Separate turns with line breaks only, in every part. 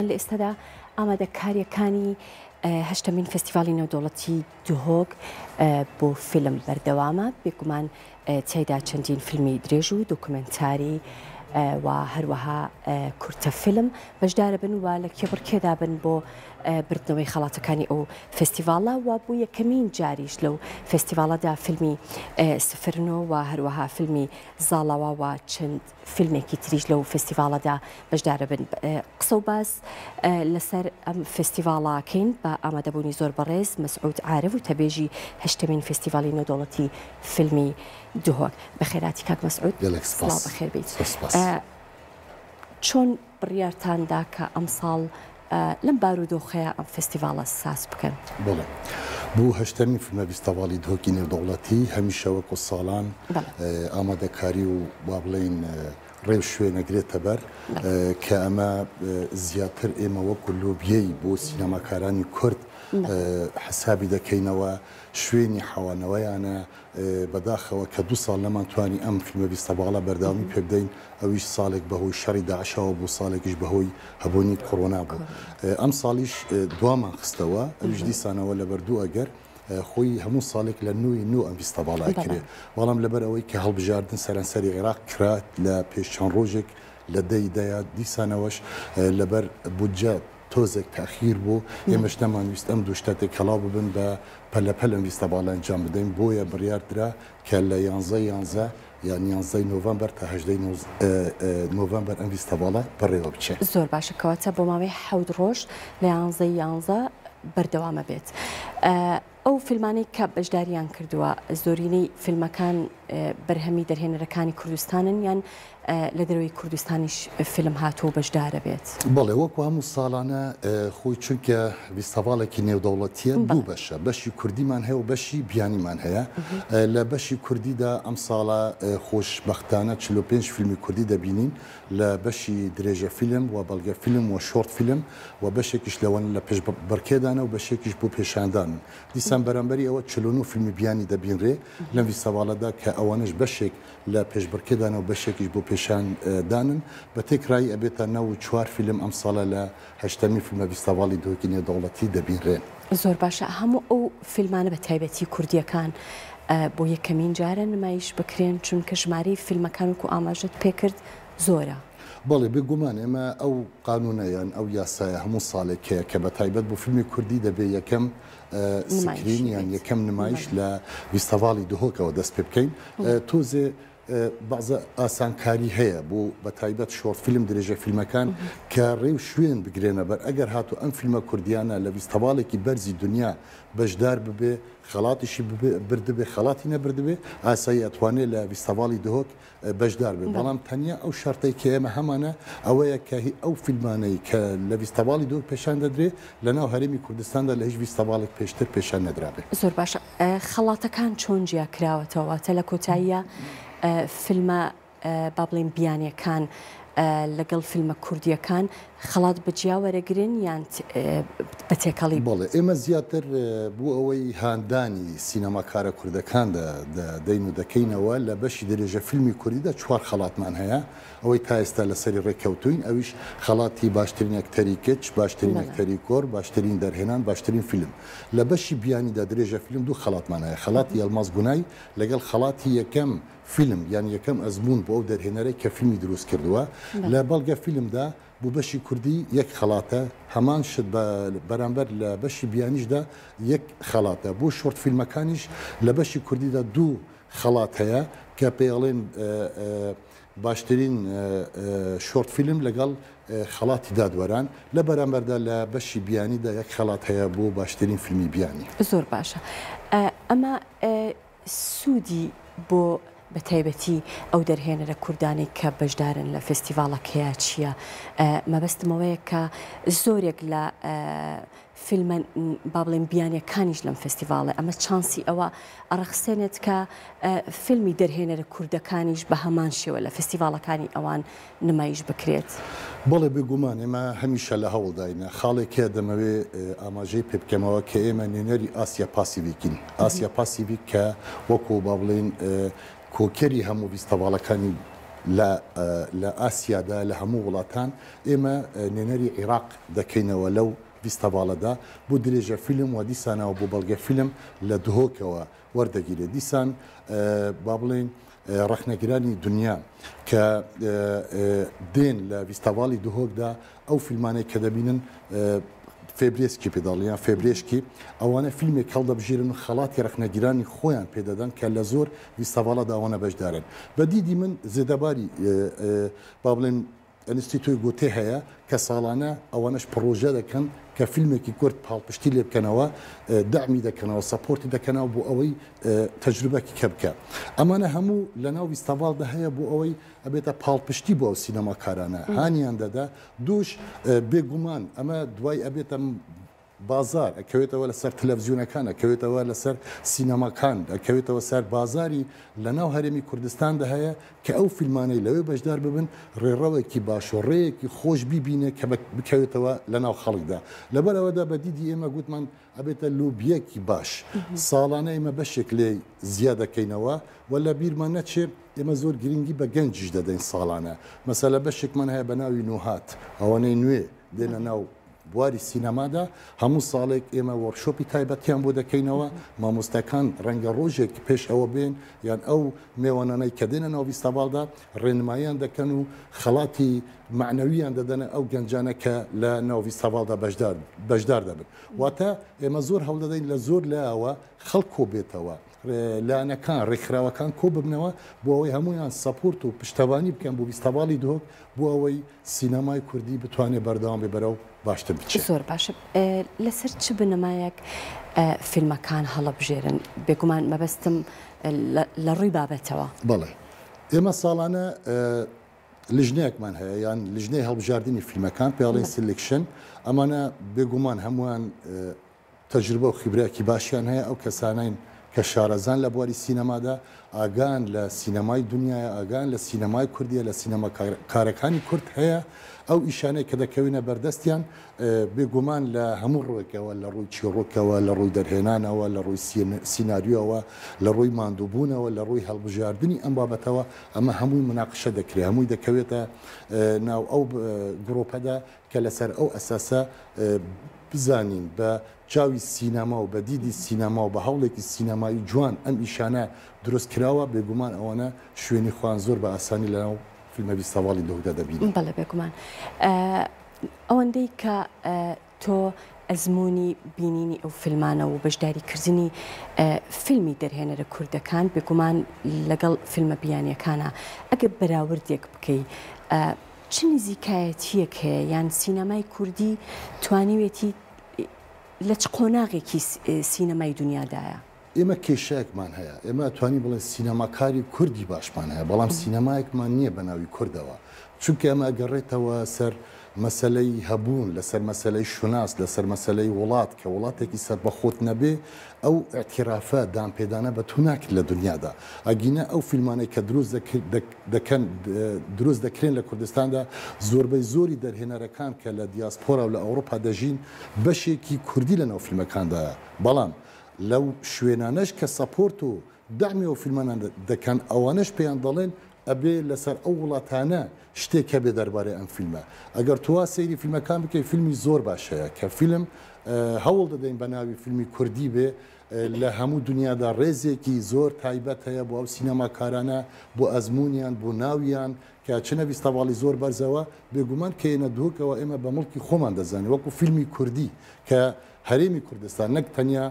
لە ئێستادا ئامادەکاریەکانی هەشتمین فستیڤالی نێودەوڵەتی دوهۆک بۆ فیلم بەردەوامە بێگومان تیایدا چەندین فیلمی درێژ و دۆکومنتاری و هەروەها کورتە فیلم بەشدارە بن و لە کێبڕکێدا بن بۆ بردنەوەی خەڵاتەکانی ئەو فستیڤالە و بۆ یەکەمین جاریش لەو فستیڤالەدا فیلمی سفرنۆ و هەروەها فیلمی زاڵاوە و چەند فیلمێکی تریش لەو فستیڤالەدا بەشدارە بن قسە و باس لەسەر ئەم فستیڤاڵاکەین بە ئامادەبوونی زۆر بەڕێز مەسعود عارف و تەبێژی هەشتمین فستیڤالی نێودەوڵەتی فیلمی دوهۆک بەخێراتی کاک مەسعود سڵاو بەخێر بیت چۆن بڕیارتاندا کە ئەم ساڵ لەم بارودۆخەیە ئەم فستیڤالە ساز بکەن
بڵێ بوو هەشتمین فیلمە فستیڤالی دوهۆکی نێودەوڵەتی هەمیشە وەکو ساڵان ئامادەکاری و با بڵێن ڕێو شوێنەگرێتە بەر کە ئەمە زیاتر ئێمە وەکو لۆبیەی بۆ سینەماکارانی کورد حسابی دەکەینەوە شوێنی حەوانەوەیانە بەداخەوە کە 2 ساڵ نەمانتوانی ئەم فیلمە فستیڤالە بەرداوامی پێ بدەین ئەویش ساڵێک بەهۆی شەڕی داعشەوە بوو ساڵێکیش بەهۆی هەبوونی کۆڕۆنا بوو ئەم ساڵیش دوامان خستەوە ئەویش دیسانەوە لە بەردوو ئەگەر خۆی هەموو ساڵێک لە نوێی نو ئەم فستیڤالە کرێ بەڵام لەبەر ئەوەی کە هەڵبژاردن سەرانسەری عێراق کرات لە پێش چەند ڕۆژێک لە دەیدایە دیسانەوەش لەبەر بودجە تۆزێک تاخیر بوو ئێمەش نەمانویست ئەم دوو شتاتێک کەڵاو ببن بە پەلەپەل ئەم فستیڤالە ئەنجام بدەین بۆیە بڕیاردرا کە لە 11 یان 11 نۆڤەمبەر تا 18 نۆڤەمبەر ئەم فستیڤالە بەڕێوە بچێت
زۆر باشە کەواتە بۆ ماوەی 7 ڕۆژ لە 11 بەردەوامە بێت ئەو فیلمانەی کە بەشداریان کردووە زۆرینەی فیلمەکان بەرهەمی دەرهێنەرەکانی کوردستانن یان لە دەروی کوردستانیش فیلم هاتووە بەشدارە بێت
بەڵێ وەکو هەموو ساڵانە خۆی چونکە فستیڤالێکی نێودەوڵەتیە دوو بەشە بەشی کوردیمان هەیە و بەشی بیانیمان هەیە لە بەشی کوردیدا ئەم ساڵە خۆشبەختانە 45 فیلمی کوردی دەبینین لە بەشی درێژە فیلم و بەڵگە فیلم و شۆرت فیلم و بەشێکیش لەوەن لە پێش بەرکێدانە و بەشێکیش بۆ پێشاندان دیسان بەرامبەری ئەوە 49 فیلمی بیانی دەبینرێ لەم فستیڤالەدا کە ئەوانش بەشێک لە پێشبڕکێدانە و بەشێکیش بۆ پێشاندانن بە تێکرایی ئەبێتە 94 فیلم ئەم ساڵە لە هەشتمین فیلمە فستیڤالی دوهۆکی نێودەوڵەتی دەبینرێن
زۆر باشە هەموو ئەو فیلمانە بە تایبەتی کوردیەکان بۆ یەکەمین جارە نمایش بکرێن چونکە ژمارەی فیلمەکان وەکو ئاماژەت پێکرد زۆرە
بەڵێ بێگومان ئێمە ئەو قانونەیان ئەو یاسایە هەموو ساڵێکەیە کە بە تایبەت بۆ فیلمی کوردی دەبێت یەکەم سکرینیان یەکەم نمایش لە فستیڤالی دوهۆکەوە دەست پێ بکەین تۆزێ بەعزە ئاسانکاری هەیە بۆ بە تایبەت شۆرت فیلم درێژە فیلمەکان کە ڕێو شوێن بگرێنە بەر ئەگەر هاتو ئەم فیلمە کوردیانە لە فستیڤالێکی بەرزی دنیا بەشدار ببێ خەڵاتیشی بردبێ خەڵاتی نەبردبێ ئاسایی ئەتوانێت لە فستیڤالی دوهۆک بەشدار بێ بەڵام تەنیا ئەو شەرتەی کە ئێمە هەمانە ئەوەیە کە ئەو فیلمانەی کە لە فستیڤالی دوهۆک پێشان دەدرێت لەناو هەرێمی کوردستاندا لە هیچ فستیڤالێک پێشتر پێشان نەدرابێت
زۆر باشە خەڵاتەکان چۆن جیا کراوەتەوە تە لە کۆتاییە فیلمە با بڵێن بیانیەکان لەگەڵ فیلمە کوردیەکان خەڵات بەجیا وەرەگرن یان بە تێکەڵی
بڵێ ئێمە زیاتر بۆ ئەوەی هاندانی سینەماکارە کوردەکان دەین و دەکەینەوە لە بەشی درێژە فیلمی کوردیدا 4 خەڵاتمان هەیە ئەوەی تا ئێستا لەسەری ڕێککەوتوین ئەویش خەڵاتی باشترین ئەکتەری کچ باشترین ئەکتەری کۆر باشترین دەرهێنان باشترین فیلم لە بەشی بیانیدا درێژە فیلم 2 خەڵاتمان هەیە خەڵاتی ئەلماس گونای لەگەڵ خەڵاتی یەکەم فیلم یان یەکەم ئەزمون بۆ ئەو دەرهێنەرەی کە فیلمی دروست کردووە لە بەڵگە فیلمدا بۆ بەشی کوردی یەک خەڵاتە هەمان شت بەرامبەر لە بەشی بیانیشدا یەک خەڵاتە بۆ شۆرت فیلمەکانیش لە بەشی کوردیدا 2 خەڵات هەیە کە پێڵێن باشترین شۆرت فیلم لەگەڵ خەڵاتی دادوەران لە بەرامبەردا لە بەشی بیانیدا یەک خەڵات هەیە بۆ باشترین فیلمی بیانی
زۆر باشە ئەمە سوودی بۆ بە تایبەتی ئەو دەرهێنەرە کوردانی کە بەشدارن لە فستیڤالەکەیە چییە مەبەستمەوەیە کە زۆرێک لە فیلمە با بڵێن بیانیەکانیش لەم فستیڤالە ئەمە چانسی ئەوە ئەڕەخسێنێت کە فیلمی دەرهێنەرە کوردەکانیش بە هەمان شێوە لە فستیڤالەکانی ئەوان نمایش بکرێت
بەڵێ بێگومان ئێمە هەمیشە لە هەوڵداینە خاڵێکە دەمەوێت ئاماژەی پێ بکەمەوە کە ئێمە نوێنەری ئاسیا پاسیڤیکین ئاسیا پاسیڤیک کە وەکو با بڵێن کۆکەری هەموو فستیڤالەکانی لە ئاسیادا لە هەموو وڵاتان ئێمە نێنەری عێراق دەکەینەوە لەو فیستیڤالەدا بۆ درێژە فیلم و دیسانەوە بۆ بەڵگە فیلم لە دهۆکەوە وەردەگیرێت دیسان با بڵێن ڕەخنەگرانی دنیا کە دێن لە فیستیڤالی دهۆکدا ئەو فیلمانەی کە دەبینن فێبرێسکی پێداڵیان فێبرێشکی ئەوانە فیلمێک هەڵدەبژێرن و خەڵاتی ڕەخنەگیرانی خۆیان پێدەدەن کە لە زۆر فیستیڤالەدا ئەوانە بەشدارن بە دیدی من زێدەباری با بڵێن ئەنستیتۆی گوتێ هەیە کە ساڵانە ئەوانش پرۆژە دەکەن کە فیلمێکی کورد پاڵپشتی لێ بکەنەوە دامی دەکەنەوە سەپۆرتی دەکەنەوە بۆ ئەوەی تەجروبەکی کە بکە ئەمانە هەموو لە ناو فیستیڤالدا هەیە بۆ ئەوەی ئەبێتە پاڵپشتی بۆ ئەو سینەماکارانە هانیان دەدا دووش بێگومان ئەمە دوای ئەبێتە بازار ئەکەوێتەوە لەسەر تەلەڤیزیۆنەکان ئەکەوێتەوە لەسەر سینەماکان ئەکەوێتەوە سەر بازاری لە ناو هەرێمی کوردستاندا هەیە کە ئەو فیلمانەی لەوێ بەشدار ببن ڕێڕەوێکی باش و ڕێیەکی خۆش بیبینێ کە بکەوێتەوە لە ناو خەڵکدا لەبەرەوەدا بە دیدی ئێمە گوتمان ئەبێتە لوبیەکی باش ساڵانە ئێمە بەشێک لێ زیاد دەکەینەوە و لە بیرمان نەچێت ئێمە زۆر گرنگی بە گەنجیش دەدەین ساڵانە مەسەلە بەشێکمان هەیە بە ناوی نوهات ئەوانەی نوێ دێنە ناو بواری سینەمادا هەموو ساڵێک ئێمە وەرشۆپی تایبەتیان بۆ دەکەینەوە مامۆستەکان ڕەنگە ڕۆژێک پێش ئەوە بێن یان ئەو میێوانانەی کە دێنە ناو فیستیڤالدا ڕێنماییان دەکەن و خەڵاتی معنەویان دەدەنە ئەو گەنجانە کە لە ناو فیستیڤالدا بەشدار دەبن واتە ئێمە زۆر هەوڵ دەدەین لە زۆر لایەوە خەڵک کۆ بێتەوە لایەنەکان ڕێکخراوەکان کۆ ببنەوە بۆ ئەوەی هەمویان سەپۆرت و پشتەوانی بکەن بۆ فیستیڤالی دهۆک بۆ ئەوەی سینەمای کوردی بتوانێت بەردەوام بێ بەرەو باشتر بچێت
زۆر باشە لەسەر چ بنەمایەک فیلمەکان هەڵەبژێرن بێگومان مەبەستم لە ڕووی بابەتەوە
بەڵێ ئێمە ساڵانە لژنەیەکمان هەیە یان لژنەی هەڵبژاردننی فیلمەکان پێڵێن سلکشن ئەمانە بێگومان هەمووان تەجروبە و خیبرایەکی باشیان هەیە ئەو کەسانین کە شارەزان لە بواری سینەمادا ئاگان لە سینەمای دنیاە ئاگان لە سینەمای کوردیە لە سینەما کارەکانی کورد هەیە ئەو ئیشانەی کە دەکەوینە بەردەستیان بێگومان لە هەموو ڕۆیەکەوە لە ڕووی چیرۆکەوە لە ڕووی دەرهێنانەوە لە ڕووی سینناریۆەوە لە ڕووی ماندووبوونەوە لە ڕووی هەڵبژاردننی ئەم بابەتەوە ئەمە هەمووی مناقشە دەکرێت هەمووی دەکەوێتە ناو ئەو گرۆپەدا کە لەسەر ئەو ئەساسە بزانین بە چاوی سینەما و بە دیدی سینەما و بە هەوڵێکی سینەمایی جوان ئەم ئیشانە دروست کراوە بێگومان ئەوانە شوێنی خوان زۆر بە ئاسانی لەناو فیلمە فیستیڤالی دهۆکدا دەبینن
بەڵێ بێگومان ئەوەندەی کە تۆ ئەزمموی بینینی ئەو فیلمانە و بەشداری کردنی فیلمی دەرهێنەرە کوردەکان بێگومان لەگەڵ فیلمە بیانیەکانە ئەگەر بەراوردێک بکەی چ نزیکایەتیەک هەیە یان سینەمای کوردی توانیوێتی لە چ قۆناغێکی سینەمای دنیادایە
ئێمە کێشەیەکمان هەیە ئێمە توانی بڵێن سینەماکاری کوردی باشمان هەیە بەڵام سینەمایەکمان نییە بە ناوی کوردەوە چونکە ئەمە گەڕێتەوە سەر مەسلەی هەبوون لەسەر مەسلەی شوناس لەسەر مەسلەی وڵات کە وڵاتێکی سەر بەخۆت نەبێ ئەو ئەتیرافە دامپێدانە بە توناکرد لە دنیادا ئەگینە ئەو فیلمانەی کە دروست دەکرێن لە کوردستاندا زۆربەی زۆری دەرهێنەرەکان کە لە دیاسپۆرا و لە ئەوروپا دەژین بەشێکی کوردی لەناو فیلمەکاندایە بەڵام لەو شوێنانەش کە سەپۆرت و دامی و فیلمانان دەکەن ئەوانش پێیان دەڵێن ئەبێ لەسەر ئەو وڵاتانە شتێکە بێ دەربارەی ئەم فیلمە ئەگەر توا سەیری فیلمەکان بکەی فیلمی زۆر باشەیە کە فیلم هەوڵ دەدەین بە ناوی فیلمی کوردی بێ لە هەموو دنیادا ڕێزێکی زۆر تایبەت هەیە بۆ ئەو سینەماکارانە بۆ ئەزممویان بۆ ناویان کە چنە فیستیڤالی زۆر بەرزەوە بێگومان کە ئێنە دووکەوە ئێمە بە مڵکی خۆمان دەزانین وەکو فیلمی کوردی کە هەرێمی کوردستان نەک تەنیا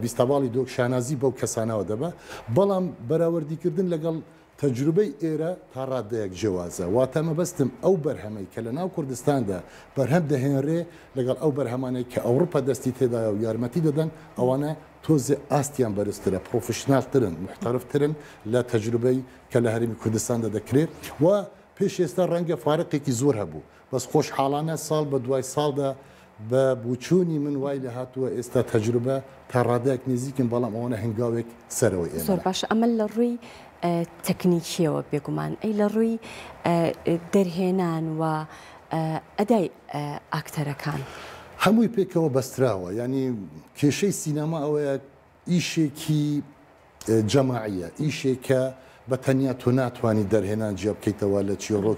فیستیڤالی دۆک شانازی بەو کەسانەوە دەبە بەڵام بەراوردیکردن لەگەڵ تەجروبەی ئێرە تا ڕادەیەک جیازە واتە مەبەستم ئەو بەرهەمەی کە لە ناو کوردستاندا بەرهەم دەهێنرێ لەگەڵ ئەو بەرهەمانەی کە ئەوروپا دەستی تێدایە و یارمەتی دەدەن ئەوانە تۆزێ ئاستیان بەرزترە پرۆفشنالترن محتەرفترن لە تەجروبەی کە لە هەرێمی کوردستاندا دەکرێت و پێش ئێستا ڕەنگە فارقێکی زۆر هەبوو بەس خۆشحاڵانە ساڵ بە دوای ساڵدا بە بچوونی من وای لە هاتووە ئێستا تەجروبە تا ڕادەیەک نزیکن بەڵام ئەوەنە هەنگاوێک سەرەوەی ئێمە
زۆر باشە ئەمە لە ڕووی تەکنیکیەوە بێگومان ئەی لە ڕووی دەرهێنان و ئەدای ئاکتەرەکان
هەمووی پێکەوە بەستراوە ینی کێشەی سینەما ئەوەیە ئیشێکی جەماعیە ئیشێکە بە تەنیا تۆ ناتوانانی دەرهێنان جیا بکەیتەوە لە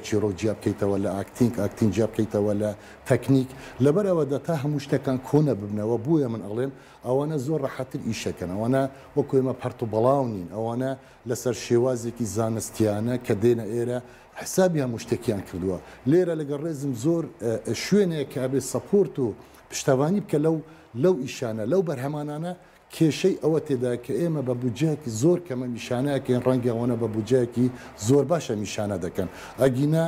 چیرۆک جیا بکەیتەوە لە ئاکتینگ جیا بکەیتەوە لە تەکنیک لەبەرەوەدا تا هەموو شتەکان کۆنە ببنەوە بووە من ئەڵێم ئەوانە زۆر ڕەحەتر ئیشەکەن ئەوانە وەکو ئێمە پەرت و بەڵاو نین ئەوانە لەسەر شێوازێکی زانستیانە کە دێنە ئێرە حسابی هەموو شتێکیان کردووە لێرە لەگەڵ ڕێزم زۆر شوێنەیە کە ئەبێ سەپۆرت و پشتەوانی بکە لەو ئیشانە لەو بەرهەمانانە کێشەی ئەوە تێدا کە ئێمە بە بودجەیەکی زۆر کەمە میشانەیەکەین ڕەنگی ئەوەنە بە بودجەیەکی زۆر باشە میشانە دەکەن ئەگینە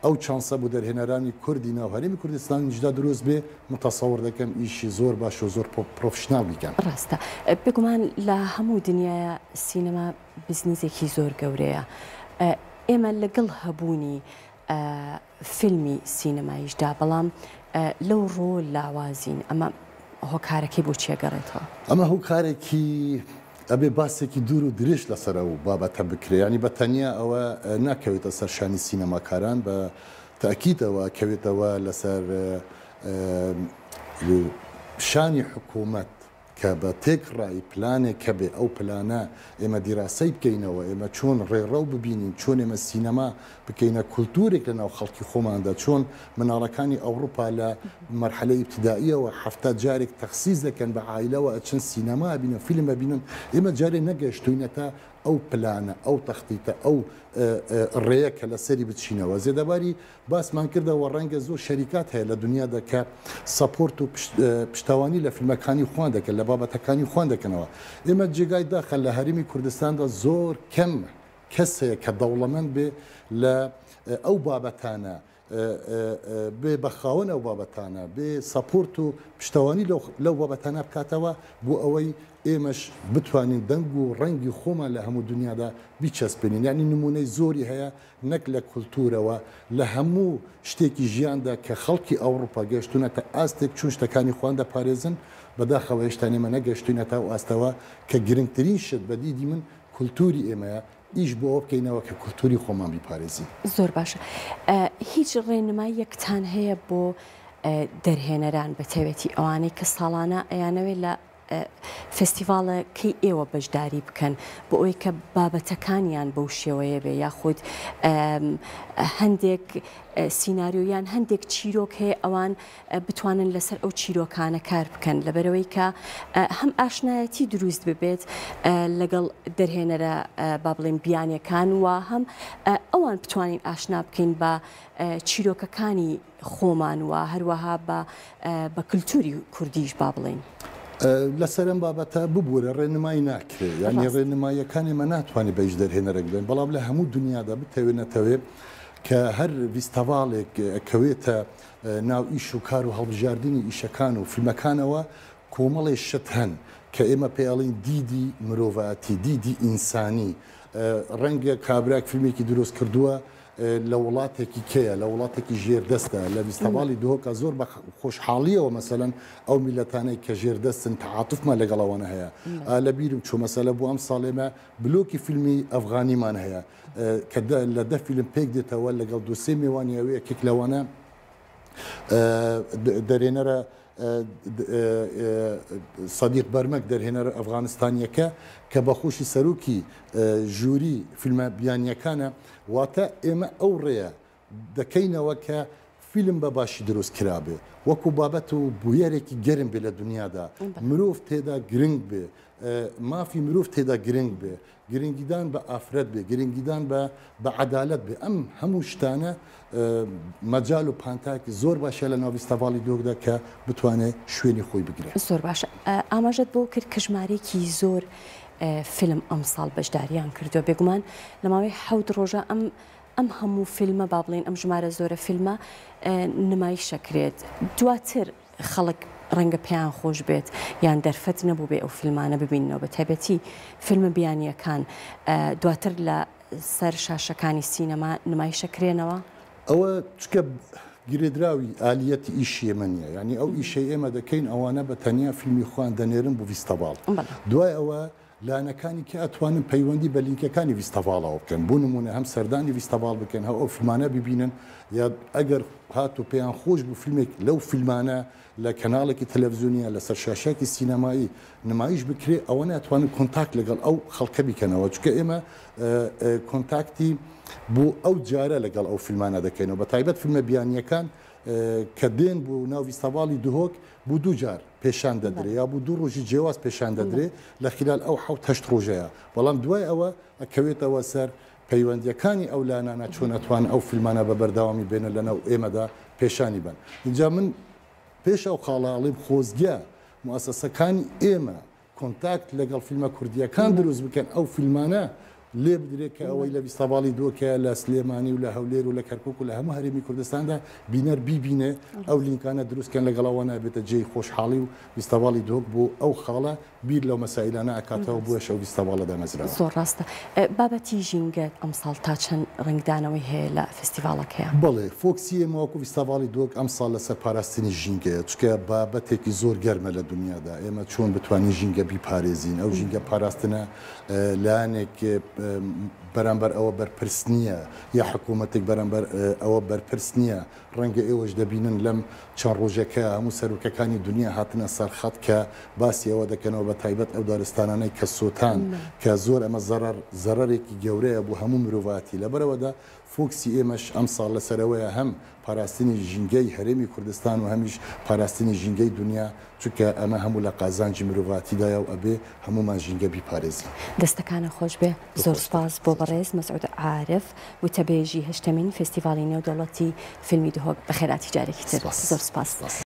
ئەو چانسە بۆ دەرهێنەرانی کوردی ناو هەرێمی کوردستانی جدا دروست بێ متەسەوەر دەکەم ئیشی زۆر باش و زۆر پرۆفشنال بیکەن
ڕاستە بگومان لە هەموو دنیاە سینەما بزنسێکی زۆر گەورەیە ئێمە لەگەڵ هەبوونی فیلمی سینەماییشدا بەڵام لەو ڕۆ لاوازین ئەمە هۆکارەکەی بۆ چێگەڕێتەوە
ئەمە هۆکارێکی ئەبێ باسێکی دوور و درێژ لەسەر و بابەتە بکرێ ینی بە تەنیا ئەوە ناکەوێتە سەرشانی سینەماکاران بە تاکیدەوە کەوێتەوە لەسەر شانی حکوومەت کە بە تێکڕایی پلانێک کە بێ ئەو پلانە ئێمە دیراسی بکەینەوە ئێمە چۆن ڕێڕەو ببینین چۆن ئێمە سینەما بکەینە کولتورێک لە ناو خەڵکی خۆماندا چۆن مناڵەکانی ئەوروپا لە مەرحلەی ابتدائیەوە هەفتە جارێک تەخسیز دەکەن بە عایلەوە ئەچن سینەما بینن فیلم ببینن ئێمە جارێ نەگەشتوینەتە ئەو پلانە ئەو تەختیتە ئەو ڕێیە کە لەسەری بچینەوە زێدەباری باسمان کردەوە ڕەنگە زۆر شەریکات هەیە لە دنیادا کە سەپۆرت و پشتاوانی لە فیلمەکانی خوان دەکەن لە بابەتەکانی خوان دەکەنەوە ئێمە جێگای داخە لە هەرێمی کوردستاندا زۆر کەم کەس هەیە کە دەوڵەمەند بێ لە ئەو بابەتانە بێ بەخاوەن ئەو بابەتانە بێ سەپۆرت و پشتەوانی لەو بابەتانە بکاتەوە بۆ ئەوەی ئێمەش بتوانین دەنگ و ڕەنگی خۆمان لە هەموو دنیادا بیچەسبێنین یعنی نمونەی زۆری هەیە نەک لە کولتورەوە لە هەموو شتێکی ژیاندا کە خەڵکی ئەوروپا گەشتونەتە ئاستێک چون شتەکانی خوان دەپارێزن بەداخەوە هێشتا ئێمە نەگەشتوینەتە و ئاستەوە کە گرنگترین شت بە دیدی من کولتوری ئێمەیە ئیش بۆ ئەو بکەینەوە کە کولتوری خۆمان بیپارێزین
زۆر باشە هیچ ڕێنمای یەکتان هەیە بۆ دەرهێنەران بە تایبەتی ئەوانەی کە ساڵانە ئەیانەوێت لە فستیڤالەکەی ئێوە بەشداری بکەن بۆ ئەوەی کە بابەتەکانیان بەو شێوەیە بێ یاخود هەندێک سیناریۆیان هەندێک چیرۆک هەیە ئەوان بتوانن لەسەر ئەو چیرۆکانە کار بکەن لەبەرەوەی کە هەم ئاشنایەتی دروست ببێت لەگەڵ دەرهێنەرە با بڵێن بیانیەکان و هەم ئەوان بتوانین ئاشنا بکەین بە چیرۆکەکانی خۆمان و هەروەها بە کللتوری کوردیش با بڵێن.
لەسەرم بابەتە ببوورە ڕێنمایی ناکرێت یعنی ڕێنماییەکانی مە ناتوانانی بەش دەرهێنەرە بێن بەڵام لە هەموو دنیادا بتەوێنەتەوێ کە هەر ویستاڤالێک کەوێتە ناو ئیش و کار و هەڵبژاردننی ئیشەکان و فیلمەکانەوە کۆمەڵی شت هەن کە ئێمە پێڵین دیدی مرۆڤەتی دیدی ئینسانی ڕەنگە کابراک فیلمێکی دروست کردووە لە وڵاتێکی کەیە لە وڵاتێکی ژێردەستە لە ویستاڤالی دۆکە زۆر بە خۆشحاڵیەوە مەسەلەن ئەو میلەتانەی کە ژێردەستن تەعاتفمان لەگەڵەوەنە هەیە لە بیرم چوو مەسەلە بۆ ئەم ساڵێمە بلۆکی فیلمی ئەفغانیمان هەیە کە لە دە فیلم پێک دێتەوە لەگەڵ دوسێ میوانیەوەی یەکێک لەوانە دەرێنەرە سەدیق بەرمەک دەرهێنەر ئەفغانستانیەکە کە بەخۆشی سەرۆکی ژووری فیلمە بیانیەکانە واتە ئێمە ئەو ڕێە دەکەینەوە کە فیلم بە باشی دروست کرابێ وەکو بابەت و بویەرێکی گەرم بێ لە دنیادا مرۆڤ تێدا گرنگ بێ مافی مرۆڤ تێدا گرنگ بێ گرنگیدان بە ئافرەت بێ گرنگیدان بە عەدالەت بێ ئەم هەموو شتانە مەجال و پانتاکی زۆر باشە لە ناو فستیڤالی دۆکدا کە بتوانێت شوێنی خۆی بگرێت
زۆر باشە ئاماژەت بۆ کرد کە ژمارەیەکی زۆر فیلم ئەم ساڵ بەشداریان کردووە بێگومان لە ماوەی 7 ڕۆژە ئەم هەموو فیلمە با بڵێن ئەم ژمارە زۆرە فیلمە نمایشەکرێت دواتر خەڵک ڕەنگە پێیان خۆش بێت یان دەرفەت نەبوو بێ ئەو فیلمانە ببینەوە بە تایبەتی فیلمە بیانیەکان دواتر لە سەر شاشەکانی سینەما نمایشەکرێنەوە
ئەوە چکە گرێدراوی ئالیەتی ئیشی ئێمە نیە یعنی ئەو ئیشەی ئێمە دەکەین ئەوانە بە تەنیا فیلمی خوان دەنێرن بۆ فستیڤال دوای ئەوە لاانەکانی کە ئەتوانن پەیوەندی بە لینکەکانی ویستەڤاڵەوە بکەن بوو نمونە هەم سەردانی ویستەڤاڵ بکەن هەو ئەو فیلمانە ببینن یا ئەگەر هات و پێیان خۆش بوو فیلمێک لەو فیلمانە لە کەناڵێکی تەلەڤیزیۆنیە لەسەر شاشەکی سینەمایی نمایش بکرێ ئەوە ناتوانن کۆنتاکت لەگەڵ ئەو خەڵکە بکەنەوە چونکە ئێمە کۆنتاکتی بۆ ئەو جارە لەگەڵ ئەو فیلمانە دەکەینەوە بە تایبەت فیلمە بیانیەکان کە دێن بۆ ناو ویستەڤاڵی دهۆک بوو دوو جار پێشان دەدرێ یا بوو دوو ڕۆژی جیاواز پێشان دەدرێ لە خلال ئەو حەوت هەشت ڕۆژەیە بەڵام دوای ئەوە ئەکەوێتەوە سەر پەیوەندیەکانی ئەو لانانە چۆن ئەتوان ئەو فیلمانە بە بەرداوامی بێنە لەناو ئێمەدا پێشانی بن اینجا من پێش ئەو خاڵاڵی خۆزگە موسسەکانی ئێمە کۆنتاکت لەگەڵ فیلمە کوردیەکان دروست بکەن ئەو فیلمانە لێ بدرێت کە ئەوەی لە ویستەڤاڵی دۆکە لە سلێمانی و لە هەولێر و لە کەرکووک و لە هەموو هەرێمی کوردستاندا بینەر بیبینێ ئەو لینکانە دروستکەن لەگەڵەوە نابێتە جێی خۆشحاڵی و ویستەڤاڵی دۆک بۆ ئەو خاڵە بیر لەو مەسائلانە ئەکاتەوە بووە شەو ویستەڤاڵە دامەزراوە.
زۆر ڕاستە. بابەتی ژینگە ئەمساڵ تا چەند ڕنگدانەوەی هەیە لە فستیڤاڵەکەیە؟
بەڵێ فۆکسی ئێمەوەکو ویستەڤاڵی دۆک ئەمساڵ لەسەر پاراستنی ژینگەیە چکە بابەتێکی زۆر گەرمە لە دنیادا ئێمە چۆن بتوانین ژینگە بیپارێزین ئەو ژینگە پاراستنە لایەنێک بەرامبەر ئەوە بەرپرس نییە یا حکوومەتێک بەرامبەر ئەوە بەرپرس نییە ڕەنگە ئێوەش دەبینن لەم چەند ڕۆژەکە هەموو سەرۆکەکانی دنیا هاتنە سەر خەت کە باسی ئەوە دەکەنەوە بە تایبەت ئەو دارستانانەی کە سۆتان کە زۆر ئەمە زەرەرێکی گەورەیە بۆ هەموو مرۆڤاتی لەبەرەوەدا فۆکسی ئێمەش ئەم ساڵ لەسەرەوەیە هەم پاراستنی ژینگەی هەرێمی کوردستان و هەمیش پاراستنی ژینگەی دنیا چونکە ئەمە هەموو لە قازانجی مرۆڤاتیدایە و ئەبێ هەمومان ژینگە بیپارێزین.
دەستەکانە خۆش بێ. زۆر سپاس بۆ بەڕێز مەسعود عارف وتەبێژی هەشتمین فستیڤاڵی نێودەوڵەتی فیلمی دهۆک بە خێراتی جارێکی تر. زۆر سپاس.